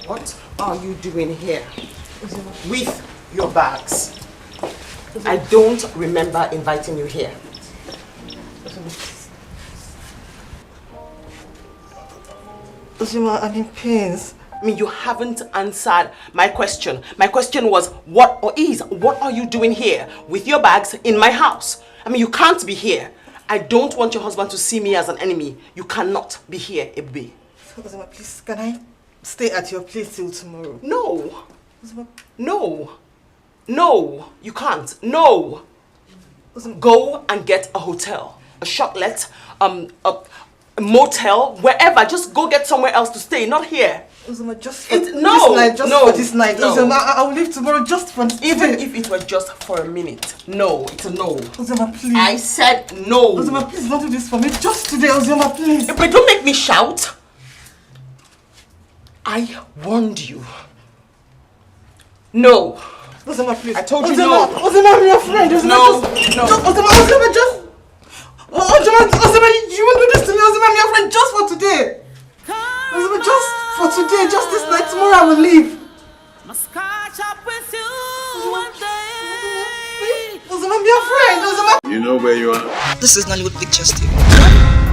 What are you doing here with your bags? I don't remember inviting you here. Ozima, I'm in pains. I mean, you haven't answered my question. My question was, what are you doing here with your bags in my house? I mean, you can't be here. I don't want your husband to see me as an enemy. You cannot be here, Ebube. Ozima, please, can I stay at your place till tomorrow? No. Ozima. No. No, you can't. No. Ozima. Go and get a hotel, a shoplet, a motel, wherever. Just go get somewhere else to stay, not here. Ozima, just for this night, for this night. No. Ozima, I'll leave tomorrow just for today. Even if it were just for a minute. No, it's a no. Ozima, please. I said no. Ozima, please don't do this for me. Just today, Ozima, please. But don't make me shout. I warned you. No. Ozima, please. I told you Ozima, no. Ozima, I'm your friend. Ozima, No, just, no. Ozima, just. Ozima, you won't do this to me. Ozima, I'm your friend just for today. Ozima, just for today, just this night. Tomorrow I will leave. Must catch up with you one day. Ozima, I'm your friend. Ozima. You know where you are? This is Nollywood Pictures TV.